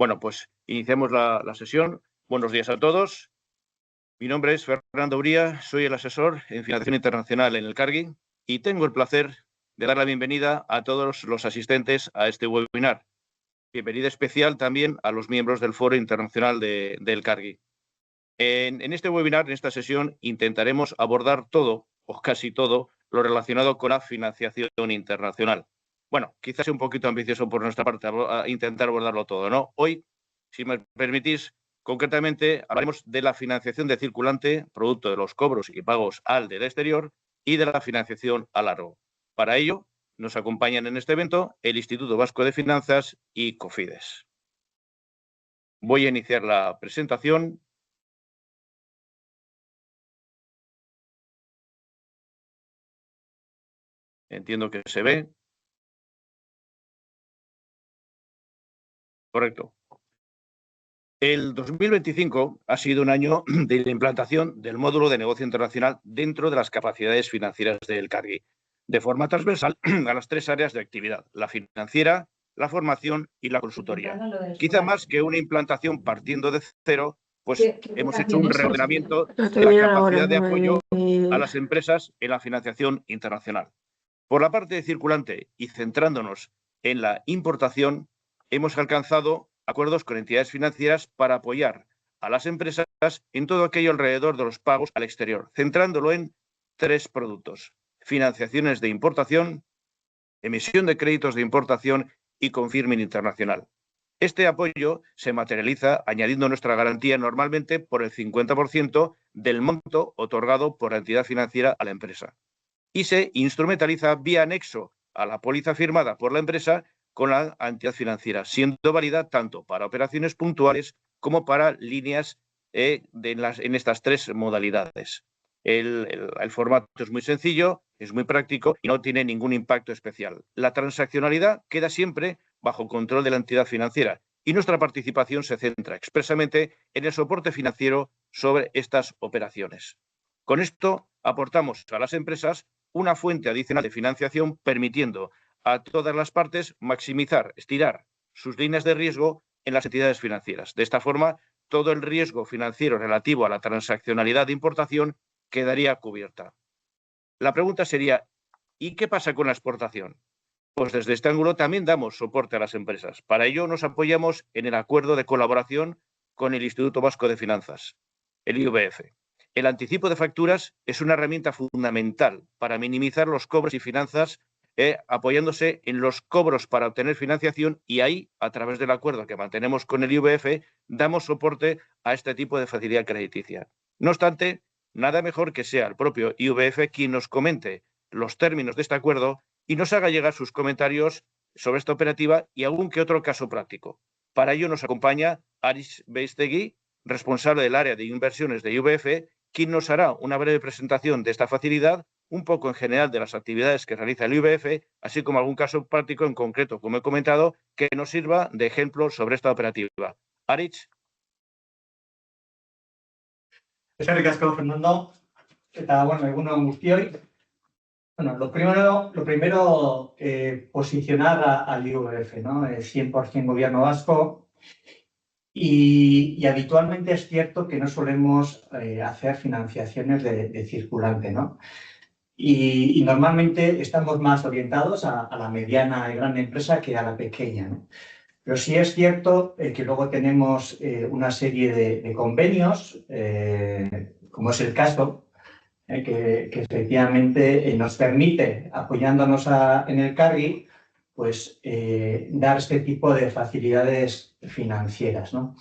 Bueno, pues iniciamos la sesión. Buenos días a todos. Mi nombre es Fernando Uría, soy el asesor en financiación internacional en el Cargi y tengo el placer de dar la bienvenida a todos los asistentes a este webinar. Bienvenida especial también a los miembros del Foro Internacional del Cargi. En este webinar, en esta sesión, intentaremos abordar todo, o casi todo, lo relacionado con la financiación internacional. Bueno, quizás sea un poquito ambicioso por nuestra parte intentar abordarlo todo, ¿no? Hoy, si me permitís, concretamente hablaremos de la financiación de circulante, producto de los cobros y pagos al del exterior, y de la financiación a largo. Para ello, nos acompañan en este evento el Instituto Vasco de Finanzas y Cofides. Voy a iniciar la presentación. Entiendo que se ve. Correcto. El 2025 ha sido un año de la implantación del módulo de negocio internacional dentro de las capacidades financieras del Cargi, de forma transversal a las tres áreas de actividad: la financiera, la formación y la consultoría. Quizá más que una implantación partiendo de cero, pues hemos hecho un reordenamiento de la capacidad de apoyo a las empresas en la financiación internacional. Por la parte de circulante y centrándonos en la importación, hemos alcanzado acuerdos con entidades financieras para apoyar a las empresas en todo aquello alrededor de los pagos al exterior, centrándolo en tres productos: financiaciones de importación, emisión de créditos de importación y confirming internacional. Este apoyo se materializa añadiendo nuestra garantía normalmente por el 50% del monto otorgado por la entidad financiera a la empresa, y se instrumentaliza vía anexo a la póliza firmada por la empresa con la entidad financiera, siendo válida tanto para operaciones puntuales como para líneas en estas tres modalidades. El formato es muy sencillo, es muy práctico y no tiene ningún impacto especial. La transaccionalidad queda siempre bajo control de la entidad financiera y nuestra participación se centra expresamente en el soporte financiero sobre estas operaciones. Con esto aportamos a las empresas una fuente adicional de financiación, permitiendo a todas las partes maximizar, estirar sus líneas de riesgo en las entidades financieras. De esta forma, todo el riesgo financiero relativo a la transaccionalidad de importación quedaría cubierta. La pregunta sería, ¿y qué pasa con la exportación? Pues desde este ángulo también damos soporte a las empresas. Para ello nos apoyamos en el acuerdo de colaboración con el Instituto Vasco de Finanzas, el IVF. El anticipo de facturas es una herramienta fundamental para minimizar los cobros y finanzas, apoyándose en los cobros para obtener financiación, y ahí, a través del acuerdo que mantenemos con el IVF, damos soporte a este tipo de facilidad crediticia. No obstante, nada mejor que sea el propio IVF quien nos comente los términos de este acuerdo y nos haga llegar sus comentarios sobre esta operativa y algún que otro caso práctico. Para ello nos acompaña Aritz Beistegui, responsable del área de inversiones de IVF, quien nos hará una breve presentación de esta facilidad, un poco en general de las actividades que realiza el IVF, así como algún caso práctico en concreto, como he comentado, que nos sirva de ejemplo sobre esta operativa. Aritz. Eskerrik asko, Fernando. Eta, bueno, egun on guztioi. Bueno, lo primero posicionar al IVF, ¿no? 100% gobierno vasco. Y habitualmente es cierto que no solemos hacer financiaciones de circulante, ¿no? Y normalmente estamos más orientados a la mediana y gran empresa que a la pequeña, ¿no? Pero sí es cierto que luego tenemos una serie de convenios, como es el caso, que efectivamente nos permite, apoyándonos en el Cargi, pues dar este tipo de facilidades financieras, ¿no?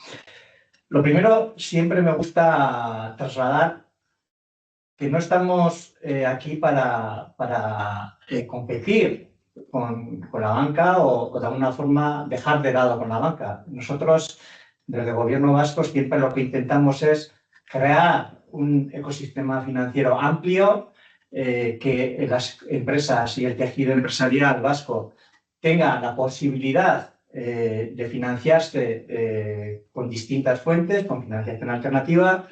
Lo primero, siempre me gusta trasladar que no estamos aquí para competir con la banca o de alguna forma dejar de lado con la banca. Nosotros, desde el Gobierno vasco, siempre lo que intentamos es crear un ecosistema financiero amplio, que las empresas y el tejido empresarial vasco tengan la posibilidad de financiarse con distintas fuentes, con financiación alternativa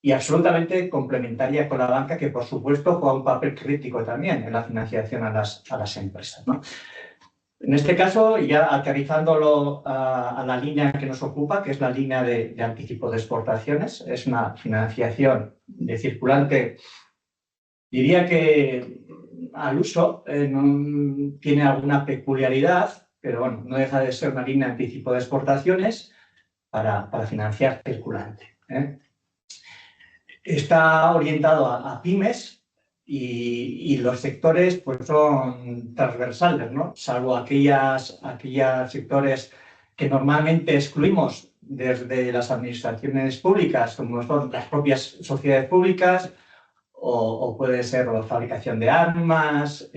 y absolutamente complementaria con la banca, que por supuesto juega un papel crítico también en la financiación a las empresas, ¿no? En este caso, ya aterrizándolo a la línea que nos ocupa, que es la línea de anticipo de exportaciones, es una financiación de circulante, diría que al uso tiene alguna peculiaridad, pero bueno, no deja de ser una línea de anticipo de exportaciones para financiar circulante. Está orientado a pymes y los sectores pues, son transversales, ¿no? Salvo aquellos sectores que normalmente excluimos desde las administraciones públicas, como son las propias sociedades públicas, o puede ser la fabricación de armas,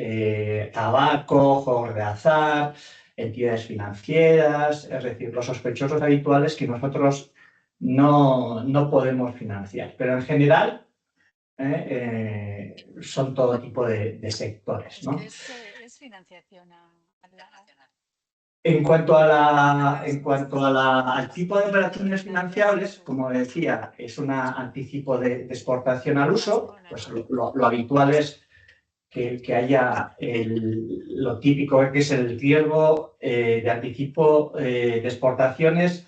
tabaco, juegos de azar, entidades financieras, es decir, los sospechosos habituales que nosotros no podemos financiar. Pero en general son todo tipo de sectores, ¿no? Es financiación En cuanto al tipo de operaciones financiables, como decía, es un anticipo de exportación al uso, pues lo habitual es que haya lo típico que es el riesgo de anticipo de exportaciones.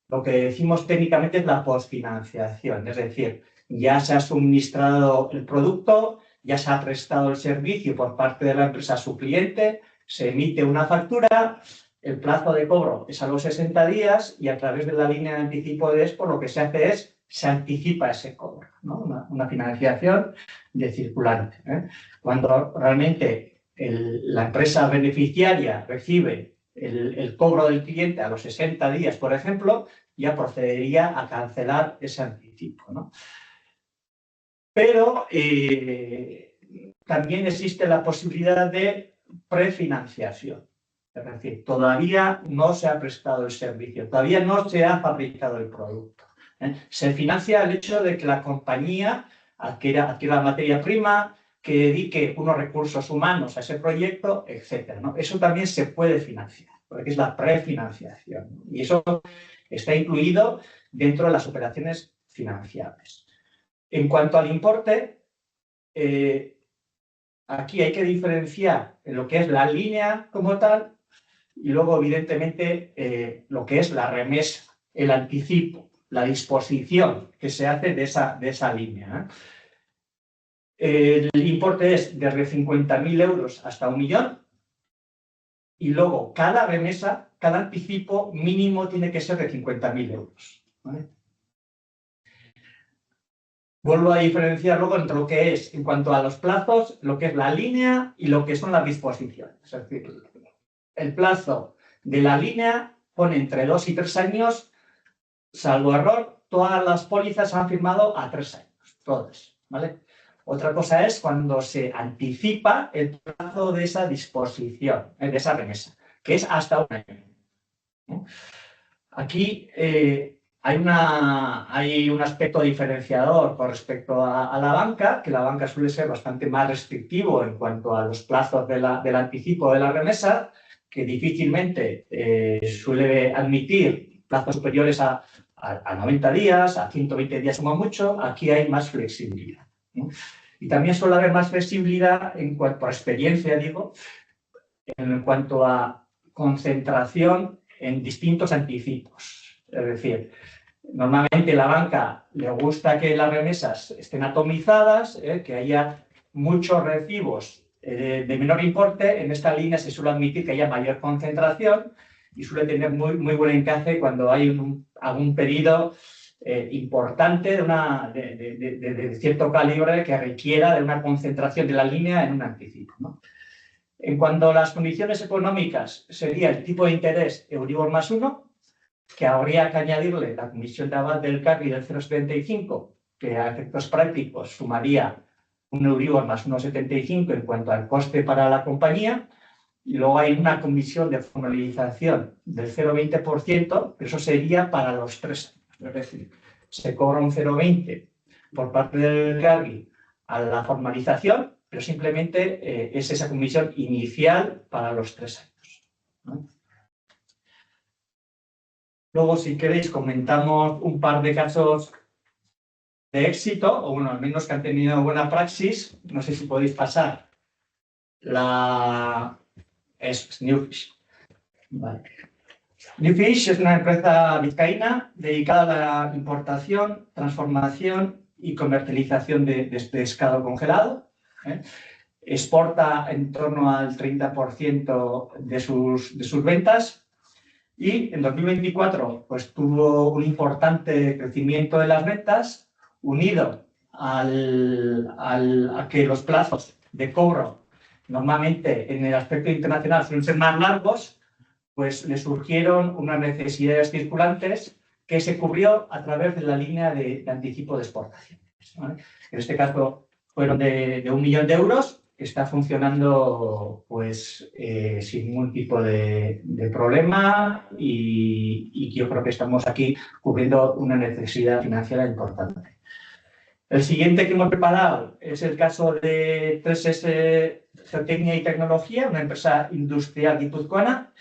Lo que decimos técnicamente es la posfinanciación, es decir, ya se ha suministrado el producto, ya se ha prestado el servicio por parte de la empresa a su cliente, se emite una factura, el plazo de cobro es a los 60 días y a través de la línea de anticipo de Expo lo que se hace es se anticipa ese cobro, ¿no? Una financiación de circulante. Cuando realmente la empresa beneficiaria recibe el cobro del cliente a los 60 días, por ejemplo, ya procedería a cancelar ese anticipo, ¿no? Pero también existe la posibilidad de prefinanciación. Es decir, todavía no se ha prestado el servicio, todavía no se ha fabricado el producto. Se financia el hecho de que la compañía adquiera la materia prima, que dedique unos recursos humanos a ese proyecto, etc., ¿no? Eso también se puede financiar, porque es la prefinanciación, ¿no? Y eso está incluido dentro de las operaciones financiables. En cuanto al importe, aquí hay que diferenciar lo que es la línea como tal y luego, evidentemente, lo que es la remesa, el anticipo, la disposición que se hace de esa línea. El importe es desde 50.000 euros hasta 1 millón y luego cada remesa, cada anticipo mínimo tiene que ser de 50.000 euros. ¿Vale? Vuelvo a diferenciar luego entre lo que es, en cuanto a los plazos, lo que es la línea y lo que son las disposiciones. Es decir, el plazo de la línea pone entre 2 y 3 años, salvo error, todas las pólizas han firmado a 3 años, todas, ¿vale? Otra cosa es cuando se anticipa el plazo de esa disposición, de esa remesa, que es hasta 1 año. Aquí hay un aspecto diferenciador con respecto a la banca, que la banca suele ser bastante más restrictivo en cuanto a los plazos del anticipo de la remesa, que difícilmente suele admitir plazos superiores a 90 días, a 120 días como mucho. Aquí hay más flexibilidad, ¿no? Y también suele haber más flexibilidad en cuanto a experiencia, digo, en cuanto a concentración en distintos anticipos. Es decir, normalmente a la banca le gusta que las remesas estén atomizadas, que haya muchos recibos de menor importe. En esta línea se suele admitir que haya mayor concentración y suele tener muy buen encaje cuando hay algún pedido importante de cierto calibre que requiera de una concentración de la línea en un anticipo, ¿no? En cuanto a las condiciones económicas, sería el tipo de interés Euribor más 1, que habría que añadirle la comisión de aval del CARRI del 0,75, que a efectos prácticos sumaría un Euribor más 1,75 en cuanto al coste para la compañía. Y luego hay una comisión de formalización del 0,20%, pero eso sería para los 3 años. Es decir, se cobra un 0,20 por parte del CARRI a la formalización, pero simplemente es esa comisión inicial para los 3 años, ¿no? Luego, si queréis, comentamos un par de casos de éxito, o bueno, al menos que han tenido buena praxis. No sé si podéis pasar la... Eso es Newfish. Vale. Newfish es una empresa vizcaína dedicada a la importación, transformación y comercialización de pescado congelado. Exporta en torno al 30% de sus ventas y en 2024 pues, tuvo un importante crecimiento de las ventas unido a que los plazos de cobro normalmente en el aspecto internacional suelen ser más largos, pues le surgieron unas necesidades circulantes que se cubrió a través de la línea de anticipo de exportaciones, ¿vale? En este caso fueron de 1 millón de euros, que está funcionando pues, sin ningún tipo de problema y yo creo que estamos aquí cubriendo una necesidad financiera importante. El siguiente que hemos preparado es el caso de 3S Geotecnia y Tecnología, una empresa industrial guipuzcoana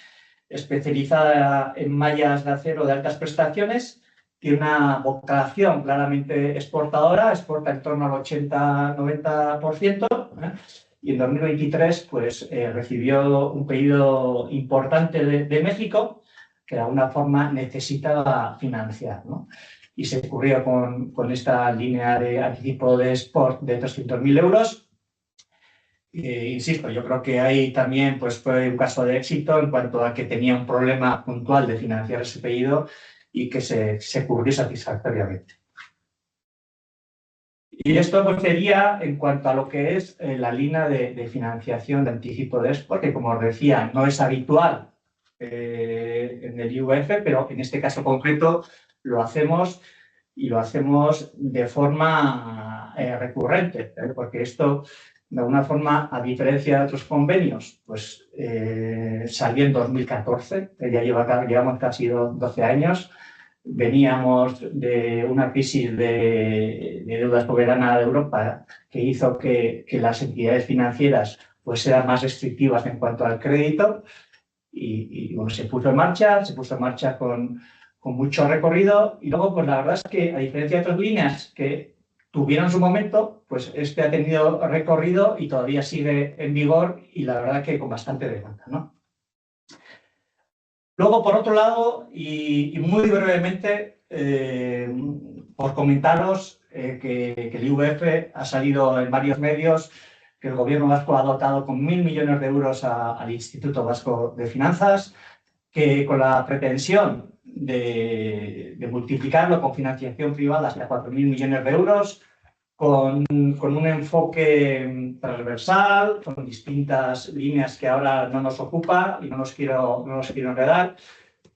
especializada en mallas de acero de altas prestaciones. Tiene una vocación claramente exportadora, exporta en torno al 80-90%, y en 2023 pues, recibió un pedido importante de México que de alguna forma necesitaba financiar, ¿no? Y se cubrió con esta línea de anticipo de export de 300.000 euros. Insisto, yo creo que ahí también pues, fue un caso de éxito en cuanto a que tenía un problema puntual de financiar ese pedido y que se cubrió satisfactoriamente. Y esto pues, sería en cuanto a lo que es la línea de financiación de anticipo de export, que como os decía, no es habitual en el IUF, pero en este caso concreto lo hacemos y lo hacemos de forma recurrente, porque esto, de alguna forma, a diferencia de otros convenios, pues salió en 2014, ya llevamos casi 12 años, veníamos de una crisis de deuda soberana de Europa que hizo que las entidades financieras pues, sean más restrictivas en cuanto al crédito y bueno, se puso en marcha con mucho recorrido y luego pues la verdad es que a diferencia de otras líneas que tuvieron su momento, pues este ha tenido recorrido y todavía sigue en vigor y la verdad que con bastante demanda, ¿no? Luego, por otro lado, y muy brevemente, por comentaros que el IUF ha salido en varios medios, que el Gobierno vasco ha dotado con 1.000 millones de euros al Instituto Vasco de Finanzas, que con la pretensión de multiplicarlo con financiación privada hasta 4.000 millones de euros, con un enfoque transversal, con distintas líneas que ahora no nos ocupa y no nos quiero enredar,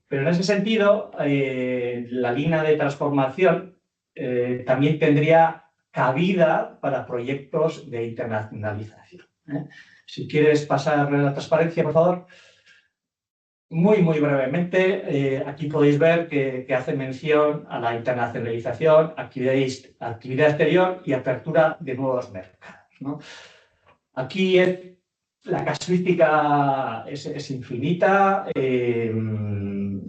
pero en ese sentido la línea de transformación también tendría cabida para proyectos de internacionalización. Si quieres pasar la transparencia, por favor. Muy brevemente, aquí podéis ver que hace mención a la internacionalización, actividad exterior y apertura de nuevos mercados, ¿no? Aquí la casuística es infinita, tiene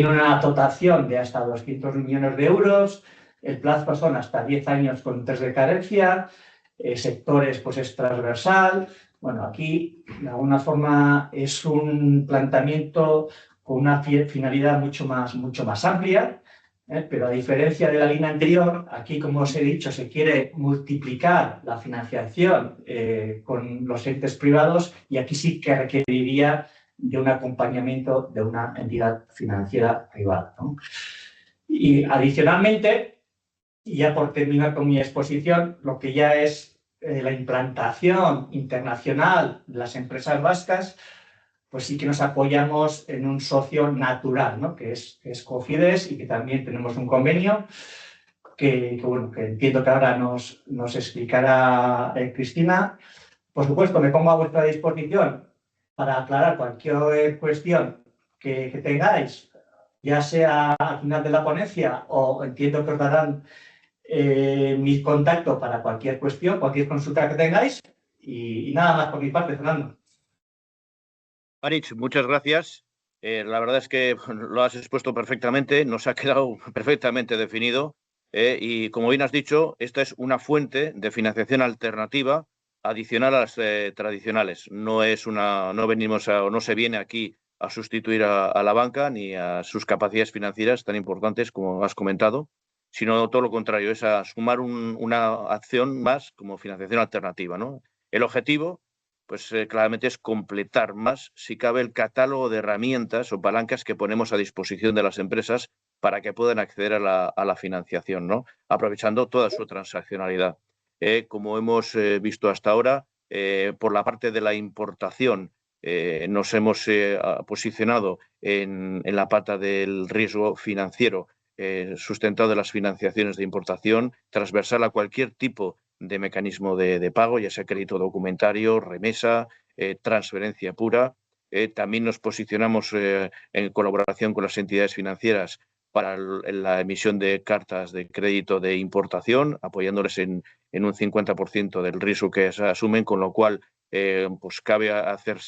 una dotación de hasta 200 millones de euros, el plazo son hasta 10 años con test de carencia, sectores pues es transversal. Bueno, aquí de alguna forma es un planteamiento con una finalidad mucho más amplia, pero a diferencia de la línea anterior, aquí, como os he dicho, se quiere multiplicar la financiación con los entes privados y aquí sí que requeriría de un acompañamiento de una entidad financiera privada, ¿no? Y adicionalmente, y ya por terminar con mi exposición, lo que ya es la implantación internacional de las empresas vascas, pues sí que nos apoyamos en un socio natural, ¿no? que es Cofides y que también tenemos un convenio que entiendo que ahora nos explicará Cristina. Por supuesto, me pongo a vuestra disposición para aclarar cualquier cuestión que tengáis, ya sea al final de la ponencia o entiendo que os darán mi contacto para cualquier cuestión, cualquier consulta que tengáis y nada más por mi parte, Fernando. Aritz, muchas gracias. La verdad es que lo has expuesto perfectamente, nos ha quedado perfectamente definido y como bien has dicho, esta es una fuente de financiación alternativa adicional a las tradicionales. No se viene aquí a sustituir a la banca ni a sus capacidades financieras tan importantes como has comentado, sino todo lo contrario, es a sumar una acción más como financiación alternativa, ¿no? El objetivo, pues claramente es completar más, si cabe, el catálogo de herramientas o palancas que ponemos a disposición de las empresas para que puedan acceder a la financiación, ¿no? Aprovechando toda su transaccionalidad. Como hemos visto hasta ahora, por la parte de la importación, nos hemos posicionado en la pata del riesgo financiero, sustentado de las financiaciones de importación, transversal a cualquier tipo de mecanismo de pago, ya sea crédito documentario, remesa, transferencia pura. También nos posicionamos en colaboración con las entidades financieras para la emisión de cartas de crédito de importación, apoyándoles en un 50% del riesgo que se asumen, con lo cual pues cabe hacer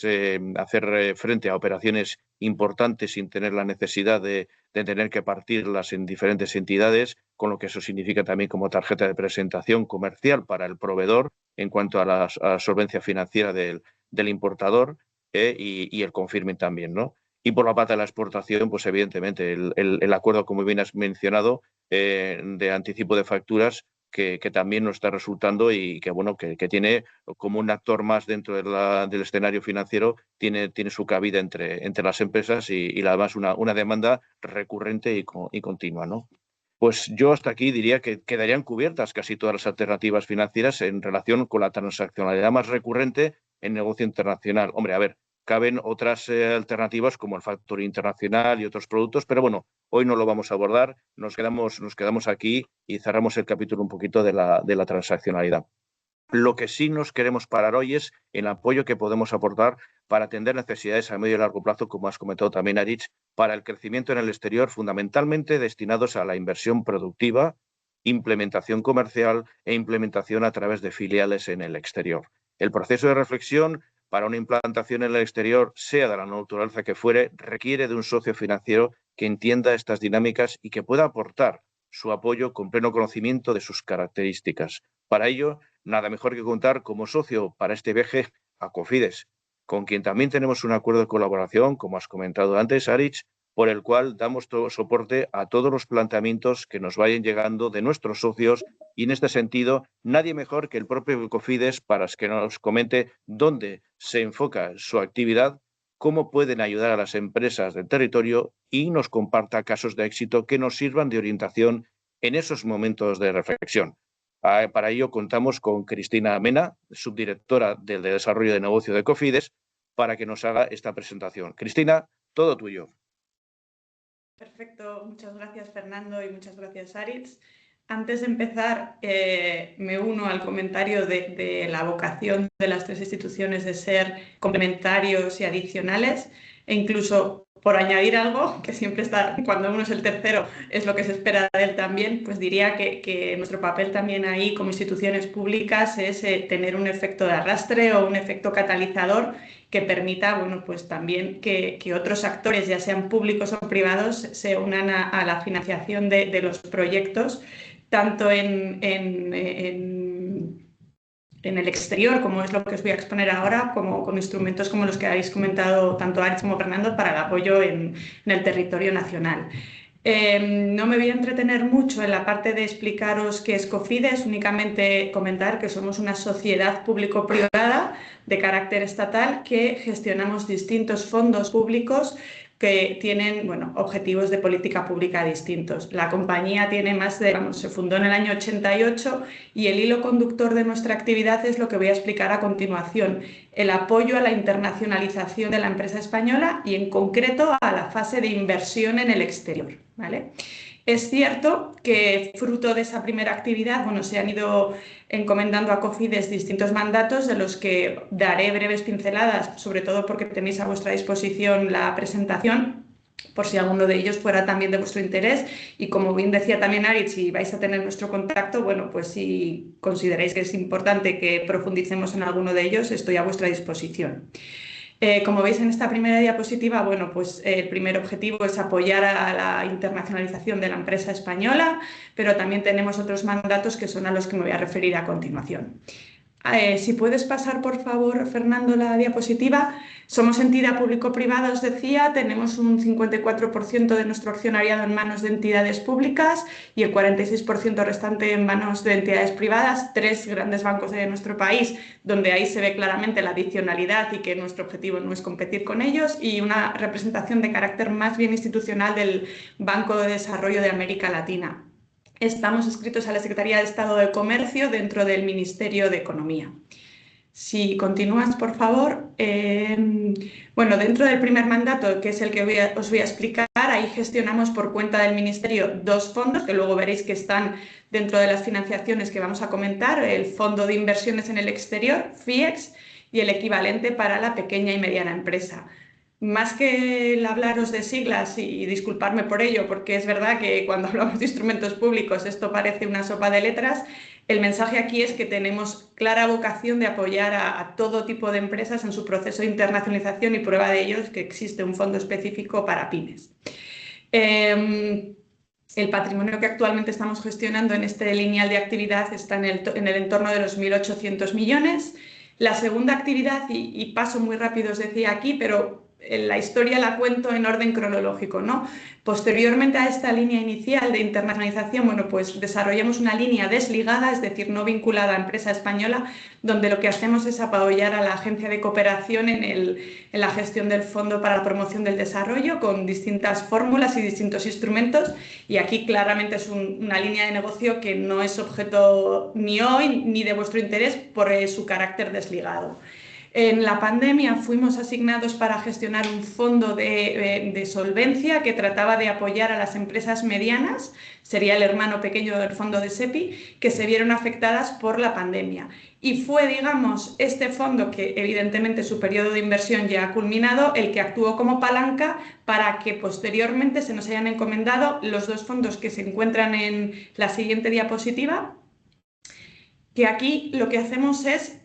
frente a operaciones importantes sin tener la necesidad de tener que partirlas en diferentes entidades, con lo que eso significa también como tarjeta de presentación comercial para el proveedor en cuanto a la solvencia financiera del importador y el confirming también, ¿no? Y por la parte de la exportación, pues evidentemente el acuerdo, como bien has mencionado, de anticipo de facturas, que también nos está resultando y que, bueno, que tiene como un actor más dentro del escenario financiero, tiene su cabida entre las empresas y además una demanda recurrente y continua, ¿no? Pues yo hasta aquí diría que quedarían cubiertas casi todas las alternativas financieras en relación con la transaccionalidad más recurrente en negocio internacional. Hombre, a ver, caben otras alternativas como el factor internacional y otros productos, pero bueno, hoy no lo vamos a abordar, nos quedamos aquí y cerramos el capítulo un poquito de la transaccionalidad. Lo que sí nos queremos parar hoy es el apoyo que podemos aportar para atender necesidades a medio y largo plazo, como has comentado también, Aritz, para el crecimiento en el exterior, fundamentalmente destinados a la inversión productiva, implementación comercial e implementación a través de filiales en el exterior. El proceso de reflexión para una implantación en el exterior, sea de la naturaleza que fuere, requiere de un socio financiero que entienda estas dinámicas y que pueda aportar su apoyo con pleno conocimiento de sus características. Para ello, nada mejor que contar como socio para este viaje a Cofides, con quien también tenemos un acuerdo de colaboración, como has comentado antes, Aritz, por el cual damos todo soporte a todos los planteamientos que nos vayan llegando de nuestros socios y, en este sentido, nadie mejor que el propio Cofides para que nos comente dónde se enfoca su actividad, cómo pueden ayudar a las empresas del territorio y nos comparta casos de éxito que nos sirvan de orientación en esos momentos de reflexión. Para ello contamos con Cristina Mena, subdirectora del Desarrollo de Negocio de Cofides, para que nos haga esta presentación. Cristina, todo tuyo. Perfecto, muchas gracias Fernando y muchas gracias Aritz. Antes de empezar, me uno al comentario de la vocación de las tres instituciones de ser complementarios y adicionales, e incluso por añadir algo, que siempre está, cuando uno es el tercero, es lo que se espera de él también, pues diría que nuestro papel también ahí como instituciones públicas es tener un efecto de arrastre o un efecto catalizador que permita, bueno, pues también que otros actores, ya sean públicos o privados, se unan a la financiación de los proyectos, tanto en el exterior, como es lo que os voy a exponer ahora, como con instrumentos como los que habéis comentado tanto Aritz como Fernando para el apoyo en el territorio nacional. No me voy a entretener mucho en la parte de explicaros qué es Cofides, únicamente comentar que somos una sociedad público-privada de carácter estatal que gestionamos distintos fondos públicos que tienen, bueno, objetivos de política pública distintos. La compañía tiene más de, se fundó en el año 88 y el hilo conductor de nuestra actividad es lo que voy a explicar a continuación, el apoyo a la internacionalización de la empresa española y en concreto a la fase de inversión en el exterior, ¿vale? Es cierto que fruto de esa primera actividad, bueno, se han ido encomendando a Cofides distintos mandatos de los que daré breves pinceladas, sobre todo porque tenéis a vuestra disposición la presentación, por si alguno de ellos fuera también de vuestro interés. Y como bien decía también Aritz, si vais a tener nuestro contacto, bueno, pues si consideráis que es importante que profundicemos en alguno de ellos, estoy a vuestra disposición. Como veis en esta primera diapositiva, bueno, pues el primer objetivo es apoyar a la internacionalización de la empresa española, pero también tenemos otros mandatos que son a los que me voy a referir a continuación. Si puedes pasar, por favor, Fernando, la diapositiva. Somos entidad público-privada, os decía, tenemos un 54% de nuestro accionariado en manos de entidades públicas y el 46% restante en manos de entidades privadas, 3 grandes bancos de nuestro país, donde ahí se ve claramente la adicionalidad y que nuestro objetivo no es competir con ellos, y una representación de carácter más bien institucional del Banco de Desarrollo de América Latina. Estamos inscritos a la Secretaría de Estado de Comercio dentro del Ministerio de Economía. Si continúas, por favor. Bueno, dentro del primer mandato, que es el que os voy a explicar, ahí gestionamos por cuenta del Ministerio 2 fondos, que luego veréis que están dentro de las financiaciones que vamos a comentar, el Fondo de Inversiones en el Exterior, FIEX, y el equivalente para la pequeña y mediana empresa. Más que el hablaros de siglas, y disculparme por ello, porque es verdad que cuando hablamos de instrumentos públicos esto parece una sopa de letras, el mensaje aquí es que tenemos clara vocación de apoyar a todo tipo de empresas en su proceso de internacionalización, y prueba de ello es que existe un fondo específico para pymes. El patrimonio que actualmente estamos gestionando en este lineal de actividad está en el entorno de los 1.800 millones. La segunda actividad, y paso muy rápido, os decía aquí, pero la historia la cuento en orden cronológico, ¿no? Posteriormente a esta línea inicial de internacionalización, bueno, pues desarrollamos una línea desligada, es decir, no vinculada a empresa española, donde lo que hacemos es apoyar a la Agencia de Cooperación en la gestión del Fondo para la Promoción del Desarrollo con distintas fórmulas y distintos instrumentos, y aquí claramente es una línea de negocio que no es objeto ni hoy ni de vuestro interés por su carácter desligado. En la pandemia fuimos asignados para gestionar un fondo de solvencia que trataba de apoyar a las empresas medianas, sería el hermano pequeño del fondo de SEPI, que se vieron afectadas por la pandemia. Y fue, digamos, este fondo, que evidentemente su periodo de inversión ya ha culminado, el que actuó como palanca para que posteriormente se nos hayan encomendado los 2 fondos que se encuentran en la siguiente diapositiva, que aquí lo que hacemos es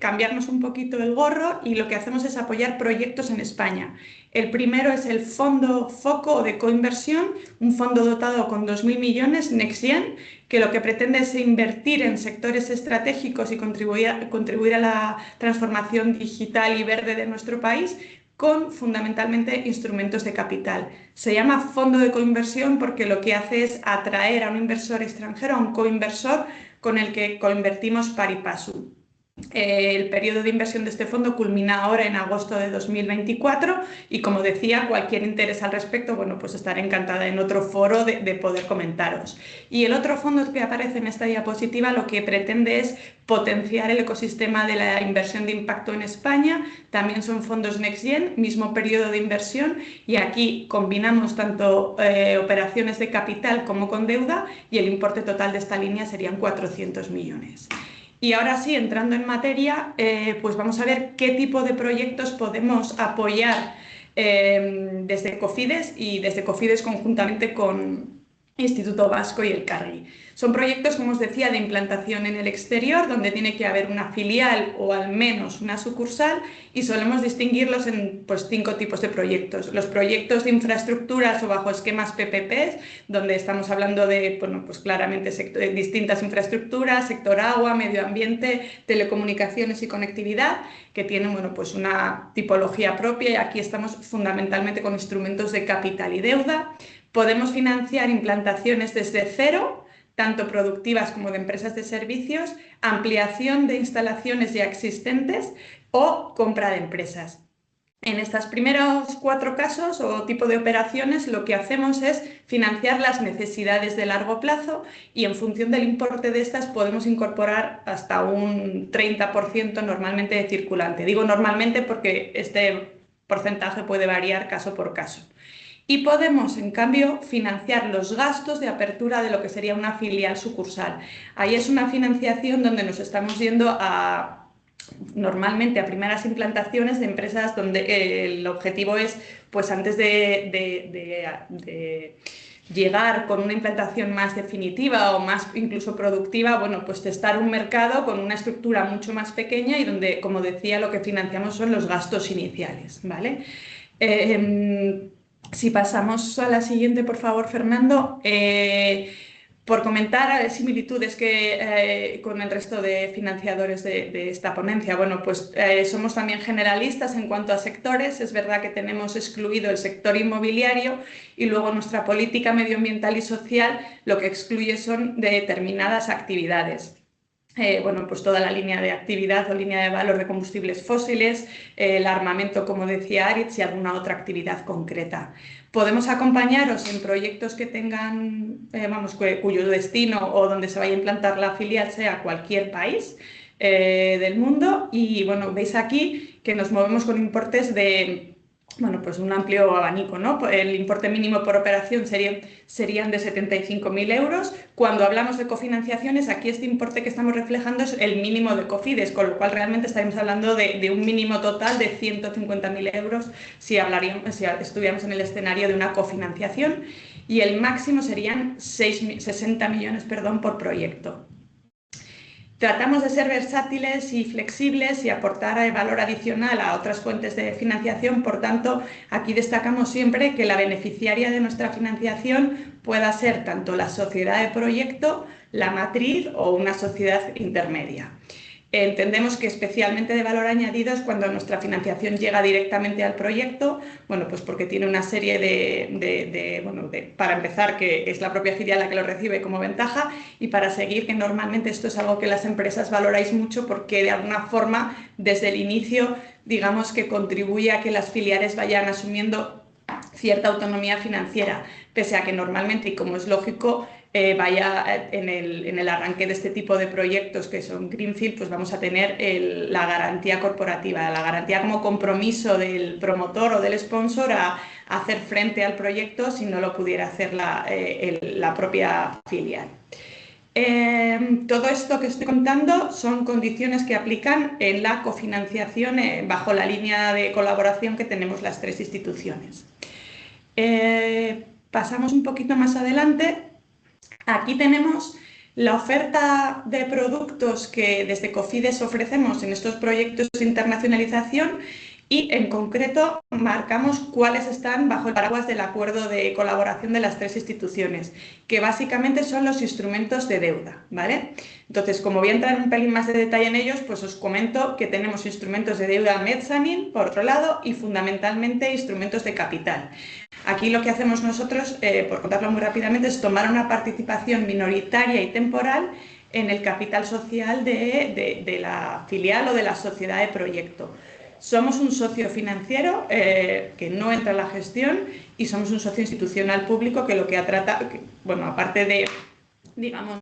cambiarnos un poquito el gorro, y lo que hacemos es apoyar proyectos en España. El primero es el Fondo Foco de Coinversión, un fondo dotado con 2.000 millones, NextGen, que lo que pretende es invertir en sectores estratégicos y contribuir a la transformación digital y verde de nuestro país, con fundamentalmente instrumentos de capital. Se llama Fondo de Coinversión porque lo que hace es atraer a un inversor extranjero, a un coinversor, con el que coinvertimos pari passu. El periodo de inversión de este fondo culmina ahora en agosto de 2024, y como decía, cualquier interés al respecto, bueno, pues estaré encantada en otro foro de poder comentaros. Y el otro fondo que aparece en esta diapositiva lo que pretende es potenciar el ecosistema de la inversión de impacto en España. También son fondos NextGen, mismo periodo de inversión, y aquí combinamos tanto operaciones de capital como con deuda, y el importe total de esta línea serían 400 millones. Y ahora sí, entrando en materia, pues vamos a ver qué tipo de proyectos podemos apoyar desde Cofides, y desde Cofides conjuntamente con Instituto Vasco y el CARGI. Son proyectos, como os decía, de implantación en el exterior, donde tiene que haber una filial o al menos una sucursal, y solemos distinguirlos en pues 5 tipos de proyectos. Los proyectos de infraestructuras o bajo esquemas PPPs, donde estamos hablando de, bueno, pues claramente distintas infraestructuras, sector agua, medio ambiente, telecomunicaciones y conectividad, que tienen, bueno, pues una tipología propia, y aquí estamos fundamentalmente con instrumentos de capital y deuda. Podemos financiar implantaciones desde cero, tanto productivas como de empresas de servicios, ampliación de instalaciones ya existentes o compra de empresas. En estos primeros 4 casos o tipo de operaciones, lo que hacemos es financiar las necesidades de largo plazo, y en función del importe de estas podemos incorporar hasta un 30% normalmente de circulante. Digo normalmente porque este porcentaje puede variar caso por caso. Y podemos, en cambio, financiar los gastos de apertura de lo que sería una filial sucursal. Ahí es una financiación donde nos estamos yendo normalmente a primeras implantaciones de empresas donde el objetivo es, pues antes de llegar con una implantación más definitiva o más incluso productiva, bueno, pues testar un mercado con una estructura mucho más pequeña, y donde, como decía, lo que financiamos son los gastos iniciales, ¿vale? Si pasamos a la siguiente, por favor, Fernando. Por comentar similitudes con el resto de financiadores de esta ponencia, bueno, pues somos también generalistas en cuanto a sectores. Es verdad que tenemos excluido el sector inmobiliario y luego nuestra política medioambiental y social lo que excluye son determinadas actividades. Bueno, pues toda la línea de actividad o línea de valor de combustibles fósiles, el armamento, como decía Aritz, y alguna otra actividad concreta. Podemos acompañaros en proyectos que tengan, cuyo destino o donde se vaya a implantar la filial sea cualquier país del mundo. Y bueno, veis aquí que nos movemos con importes de, bueno, pues un amplio abanico, ¿no? El importe mínimo por operación serían de 75.000 euros. Cuando hablamos de cofinanciaciones, aquí este importe que estamos reflejando es el mínimo de Cofides, con lo cual realmente estaríamos hablando de un mínimo total de 150.000 euros si estuviéramos en el escenario de una cofinanciación, y el máximo serían 60 millones, por proyecto. Tratamos de ser versátiles y flexibles y aportar valor adicional a otras fuentes de financiación. Por tanto, aquí destacamos siempre que la beneficiaria de nuestra financiación pueda ser tanto la sociedad de proyecto, la matriz o una sociedad intermedia. Entendemos que especialmente de valor añadido es cuando nuestra financiación llega directamente al proyecto, bueno, pues porque tiene una serie para empezar, que es la propia filial la que lo recibe como ventaja, y para seguir, que normalmente esto es algo que las empresas valoráis mucho porque de alguna forma desde el inicio, digamos que contribuye a que las filiales vayan asumiendo cierta autonomía financiera, pese a que normalmente, y como es lógico, vaya en el arranque de este tipo de proyectos que son Greenfield, pues vamos a tener la garantía corporativa, la garantía como compromiso del promotor o del sponsor a hacer frente al proyecto si no lo pudiera hacer la propia filial. Todo esto que estoy contando son condiciones que aplican en la cofinanciación bajo la línea de colaboración que tenemos las tres instituciones. Pasamos un poquito más adelante. Aquí tenemos la oferta de productos que desde Cofides ofrecemos en estos proyectos de internacionalización, y en concreto marcamos cuáles están bajo el paraguas del acuerdo de colaboración de las tres instituciones, que básicamente son los instrumentos de deuda, ¿vale? Entonces, como voy a entrar un pelín más de detalle en ellos, pues os comento que tenemos instrumentos de deuda mezzanine, por otro lado, y fundamentalmente instrumentos de capital. Aquí lo que hacemos nosotros, por contarlo muy rápidamente, es tomar una participación minoritaria y temporal en el capital social de la filial o de la sociedad de proyecto. Somos un socio financiero que no entra en la gestión, y somos un socio institucional público que lo que trata, bueno, aparte de, digamos,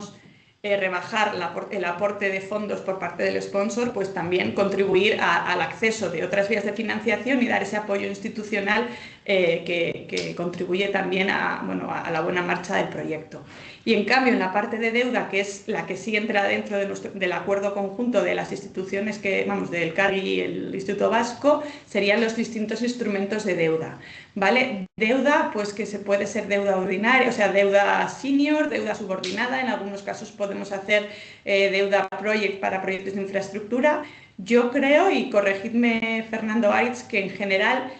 rebajar el aporte de fondos por parte del sponsor, pues también contribuir al acceso de otras vías de financiación y dar ese apoyo institucional que contribuye también a la buena marcha del proyecto. Y en cambio, en la parte de deuda, que es la que sí entra dentro del acuerdo conjunto de las instituciones del CARGI y el Instituto Vasco, serían los distintos instrumentos de deuda, ¿vale? Deuda, pues que se puede ser deuda ordinaria, o sea, deuda senior, deuda subordinada. En algunos casos podemos hacer deuda project para proyectos de infraestructura. Yo creo, y corregidme Fernando Aritz, que en general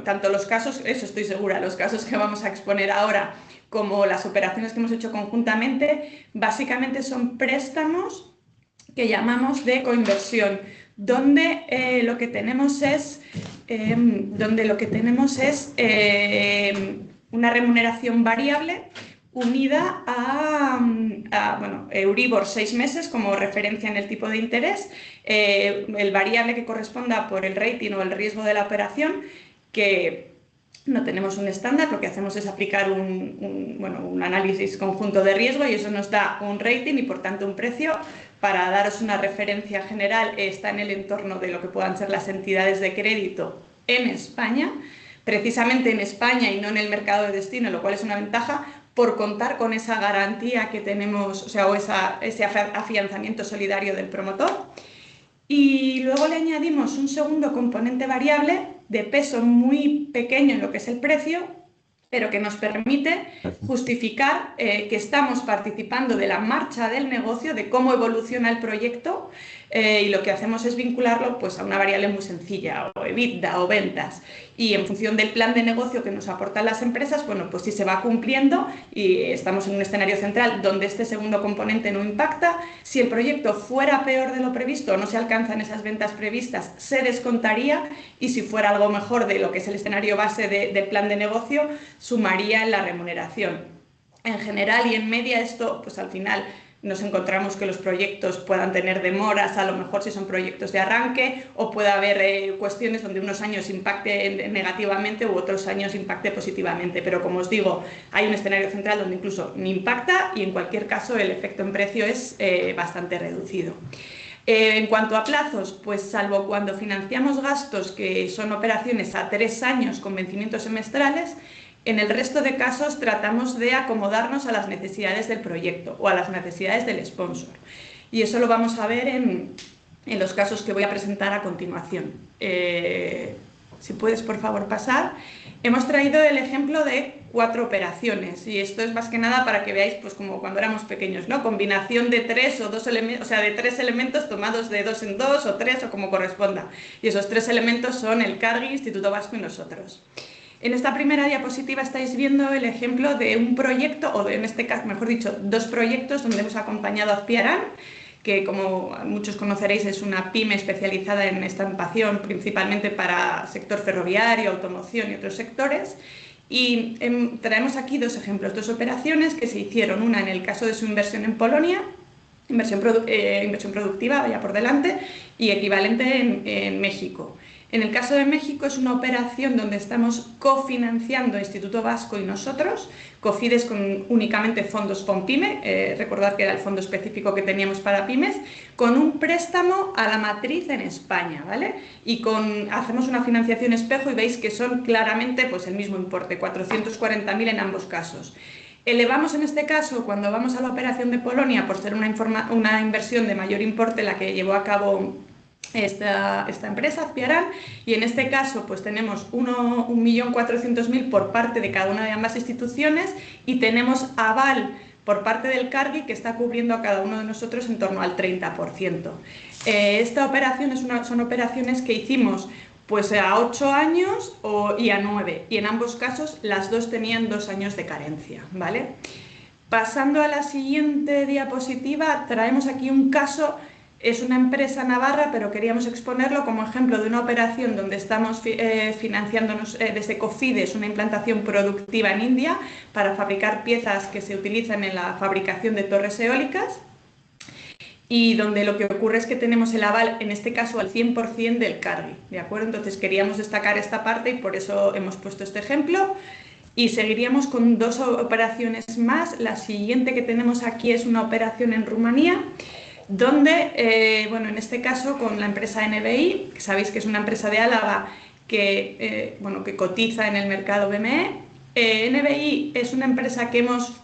tanto los casos, eso estoy segura, los casos que vamos a exponer ahora, como las operaciones que hemos hecho conjuntamente, básicamente son préstamos que llamamos de coinversión, donde lo que tenemos es una remuneración variable unida a Euribor 6 meses como referencia en el tipo de interés, el variable que corresponda por el rating o el riesgo de la operación, que no tenemos un estándar, lo que hacemos es aplicar un análisis conjunto de riesgo, y eso nos da un rating y por tanto un precio. Para daros una referencia general, está en el entorno de lo que puedan ser las entidades de crédito en España, precisamente en España y no en el mercado de destino, lo cual es una ventaja por contar con esa garantía que tenemos, o sea, ese afianzamiento solidario del promotor. Y luego le añadimos un segundo componente variable de peso muy pequeño en lo que es el precio, pero que nos permite justificar que estamos participando de la marcha del negocio, de cómo evoluciona el proyecto, y lo que hacemos es vincularlo pues, a una variable muy sencilla, o EBITDA o ventas. Y en función del plan de negocio que nos aportan las empresas, bueno, pues si se va cumpliendo y estamos en un escenario central donde este segundo componente no impacta, si el proyecto fuera peor de lo previsto o no se alcanzan esas ventas previstas, se descontaría, y si fuera algo mejor de lo que es el escenario base del plan de negocio, sumaría en la remuneración. En general y en media esto, pues al final nos encontramos que los proyectos puedan tener demoras, a lo mejor si son proyectos de arranque, o puede haber cuestiones donde unos años impacte negativamente u otros años impacte positivamente. Pero como os digo, hay un escenario central donde incluso ni impacta y en cualquier caso el efecto en precio es bastante reducido. En cuanto a plazos, pues salvo cuando financiamos gastos que son operaciones a 3 años con vencimientos semestrales, en el resto de casos tratamos de acomodarnos a las necesidades del proyecto o a las necesidades del sponsor. Y eso lo vamos a ver en los casos que voy a presentar a continuación. Si puedes, por favor, pasar. Hemos traído el ejemplo de 4 operaciones, y esto es más que nada para que veáis, pues como cuando éramos pequeños, ¿no? Combinación de 3 o 2 elementos, o sea, de 3 elementos tomados de 2 en 2 o 3 o como corresponda. Y esos 3 elementos son el CARGI, Instituto Vasco y nosotros. En esta primera diapositiva estáis viendo el ejemplo de un proyecto, o en este caso, mejor dicho, 2 proyectos donde hemos acompañado a Azpiaran, que como muchos conoceréis es una pyme especializada en estampación, principalmente para sector ferroviario, automoción y otros sectores. Y traemos aquí 2 ejemplos, 2 operaciones que se hicieron, una en el caso de su inversión en Polonia, inversión productiva, vaya por delante, y equivalente en México. En el caso de México es una operación donde estamos cofinanciando Instituto Vasco y nosotros, COFIDES con únicamente fondos FONPYME, recordad que era el fondo específico que teníamos para pymes, con un préstamo a la matriz en España, ¿vale? Y hacemos una financiación espejo y veis que son claramente pues, el mismo importe, 440.000 en ambos casos. Elevamos en este caso, cuando vamos a la operación de Polonia, por ser una inversión de mayor importe la que llevó a cabo esta empresa, Azpiaran, y en este caso pues tenemos 1.400.000 por parte de cada una de ambas instituciones y tenemos aval por parte del CARGI que está cubriendo a cada uno de nosotros en torno al 30%. Esta operación son operaciones que hicimos pues a 8 años y a 9, y en ambos casos las 2 tenían 2 años de carencia, ¿vale? Pasando a la siguiente diapositiva, traemos aquí un caso. Es una empresa navarra, pero queríamos exponerlo como ejemplo de una operación donde estamos financiándonos desde COFIDES una implantación productiva en India para fabricar piezas que se utilizan en la fabricación de torres eólicas, y donde lo que ocurre es que tenemos el aval, en este caso al 100% del CARGI, ¿de acuerdo? Entonces queríamos destacar esta parte y por eso hemos puesto este ejemplo. Y seguiríamos con 2 operaciones más. La siguiente que tenemos aquí es una operación en Rumanía, donde, bueno, en este caso con la empresa NBI, que sabéis que es una empresa de Álava que, bueno, que cotiza en el mercado BME. NBI es una empresa que hemos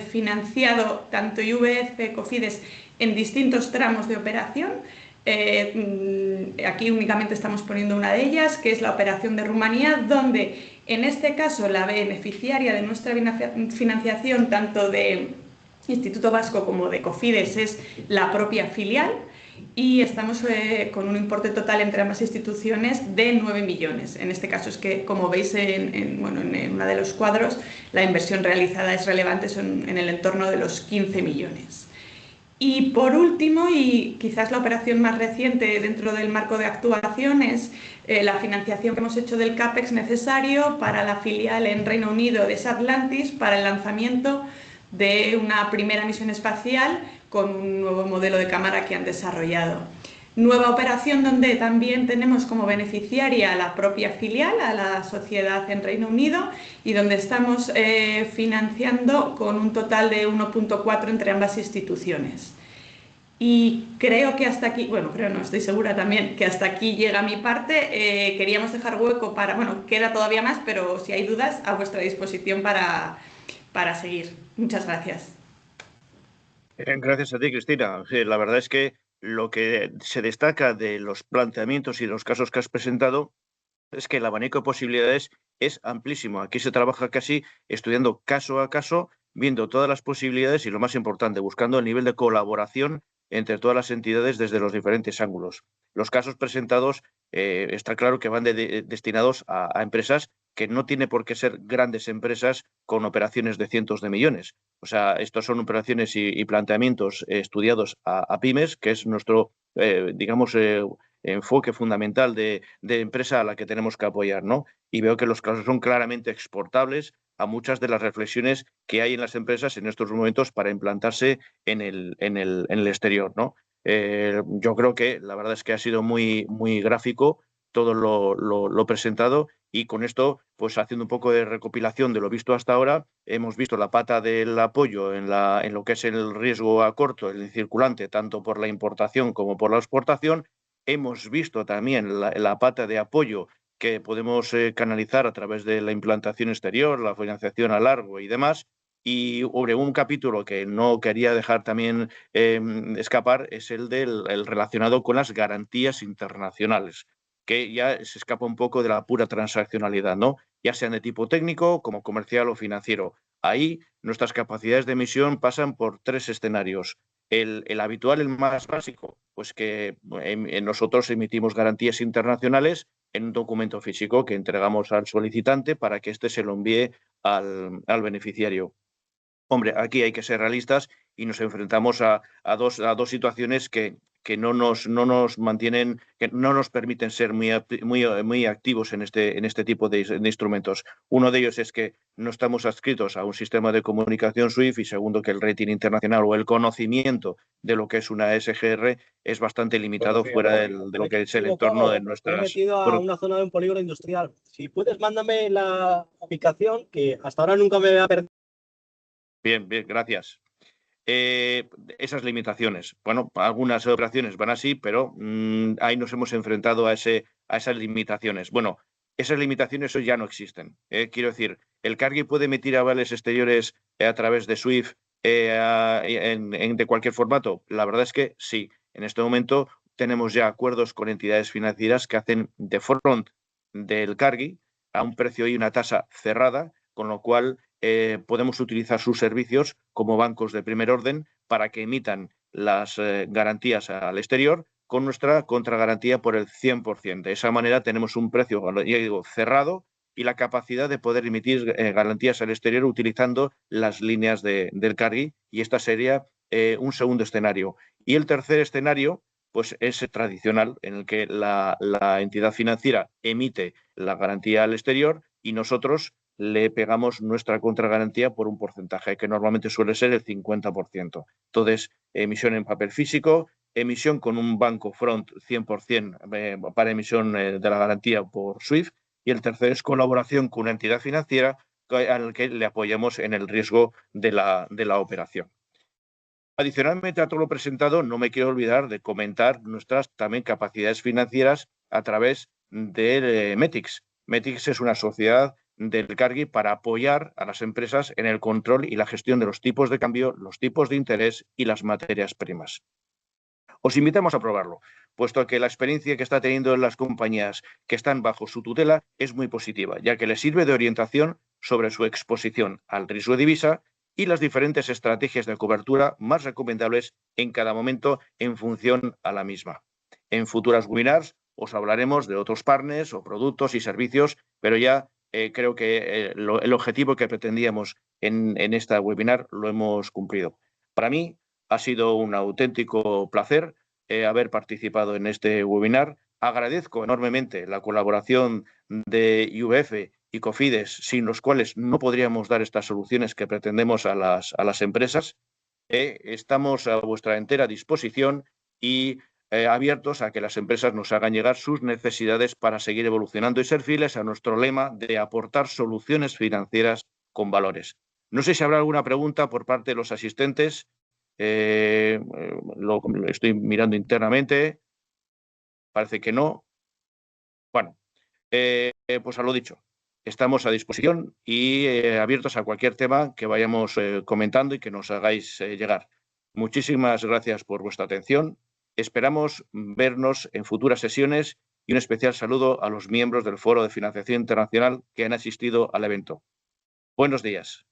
financiado tanto IVF, COFIDES en distintos tramos de operación. Aquí únicamente estamos poniendo una de ellas, que es la operación de Rumanía, donde en este caso la beneficiaria de nuestra financiación, tanto de Instituto Vasco como de COFIDES, es la propia filial, y estamos con un importe total entre ambas instituciones de 9 millones. En este caso es que, como veis en uno de los cuadros, la inversión realizada es relevante, son en el entorno de los 15 millones. Y por último, y quizás la operación más reciente dentro del marco de actuación, es la financiación que hemos hecho del CAPEX necesario para la filial en Reino Unido de Satlantis para el lanzamiento de una primera misión espacial con un nuevo modelo de cámara que han desarrollado. Nueva operación donde también tenemos como beneficiaria a la propia filial, a la sociedad en Reino Unido, y donde estamos financiando con un total de 1,4 entre ambas instituciones. Y creo que hasta aquí, bueno, creo no, estoy segura también que hasta aquí llega mi parte. Queríamos dejar hueco para, bueno, queda todavía más, pero si hay dudas, a vuestra disposición para seguir. Muchas gracias. Gracias a ti, Cristina. Sí, la verdad es que lo que se destaca de los planteamientos y de los casos que has presentado es que el abanico de posibilidades es amplísimo. Aquí se trabaja casi estudiando caso a caso, viendo todas las posibilidades y, lo más importante, buscando el nivel de colaboración entre todas las entidades desde los diferentes ángulos. Los casos presentados está claro que van destinados a empresas que no tiene por qué ser grandes empresas con operaciones de cientos de millones. O sea, estos son operaciones y planteamientos estudiados a pymes, que es nuestro, digamos, enfoque fundamental de empresa a la que tenemos que apoyar, ¿no? Y veo que los casos son claramente exportables a muchas de las reflexiones que hay en las empresas en estos momentos para implantarse en el exterior, ¿no? Yo creo que la verdad es que ha sido muy, muy gráfico todo lo presentado, y con esto, pues haciendo un poco de recopilación de lo visto hasta ahora, hemos visto la pata del apoyo en lo que es el riesgo a corto, el circulante, tanto por la importación como por la exportación. Hemos visto también la pata de apoyo que podemos canalizar a través de la implantación exterior, la financiación a largo y demás. Y sobre un capítulo que no quería dejar también escapar es el relacionado con las garantías internacionales, que ya se escapa un poco de la pura transaccionalidad, ¿no? Ya sean de tipo técnico, como comercial o financiero. Ahí nuestras capacidades de emisión pasan por 3 escenarios. El habitual, el más básico, pues que nosotros emitimos garantías internacionales en un documento físico que entregamos al solicitante para que éste se lo envíe al beneficiario. Hombre, aquí hay que ser realistas y nos enfrentamos a dos situaciones que no nos mantienen, que no nos permiten ser muy activos en este tipo de instrumentos. Uno de ellos es que no estamos adscritos a un sistema de comunicación SWIFT, y segundo, que el rating internacional o el conocimiento de lo que es una SGR es bastante limitado fuera de lo que es el entorno de nuestras... Me he metido a una zona de un polígono industrial. Si puedes, mándame la ubicación, que hasta ahora nunca me había perdido. Bien, gracias. Esas limitaciones. Bueno, algunas operaciones van así, pero ahí nos hemos enfrentado a esas limitaciones. Bueno, esas limitaciones hoy ya no existen. Quiero decir, ¿el cargue puede emitir avales exteriores a través de SWIFT de cualquier formato? La verdad es que sí. En este momento tenemos ya acuerdos con entidades financieras que hacen de front del cargue a un precio y una tasa cerrada, con lo cual podemos utilizar sus servicios como bancos de primer orden para que emitan las garantías al exterior con nuestra contragarantía por el 100%. De esa manera tenemos un precio, ya digo, cerrado, y la capacidad de poder emitir garantías al exterior utilizando las líneas del cargue, y esta sería un segundo escenario. Y el tercer escenario, pues es tradicional, en el que la entidad financiera emite la garantía al exterior y nosotros le pegamos nuestra contragarantía por un porcentaje que normalmente suele ser el 50%. Entonces, emisión en papel físico, emisión con un banco front 100% para emisión de la garantía por SWIFT, y el tercero es colaboración con una entidad financiera al que le apoyamos en el riesgo de la operación. Adicionalmente a todo lo presentado, no me quiero olvidar de comentar nuestras también capacidades financieras a través de Metix. Metix es una sociedad del cargue para apoyar a las empresas en el control y la gestión de los tipos de cambio, los tipos de interés y las materias primas. Os invitamos a probarlo, puesto que la experiencia que está teniendo las compañías que están bajo su tutela es muy positiva, ya que les sirve de orientación sobre su exposición al riesgo de divisa y las diferentes estrategias de cobertura más recomendables en cada momento en función a la misma. En futuras webinars os hablaremos de otros partners o productos y servicios, pero ya creo que el objetivo que pretendíamos en esta webinar lo hemos cumplido. Para mí ha sido un auténtico placer haber participado en este webinar. Agradezco enormemente la colaboración de IVF y Cofides, sin los cuales no podríamos dar estas soluciones que pretendemos a las empresas. Estamos a vuestra entera disposición y abiertos a que las empresas nos hagan llegar sus necesidades para seguir evolucionando y ser fieles a nuestro lema de aportar soluciones financieras con valores. No sé si habrá alguna pregunta por parte de los asistentes. Lo estoy mirando internamente. Parece que no. Bueno, pues a lo dicho. Estamos a disposición y abiertos a cualquier tema que vayamos comentando y que nos hagáis llegar. Muchísimas gracias por vuestra atención. Esperamos vernos en futuras sesiones y un especial saludo a los miembros del Foro de Financiación Internacional que han asistido al evento. Buenos días.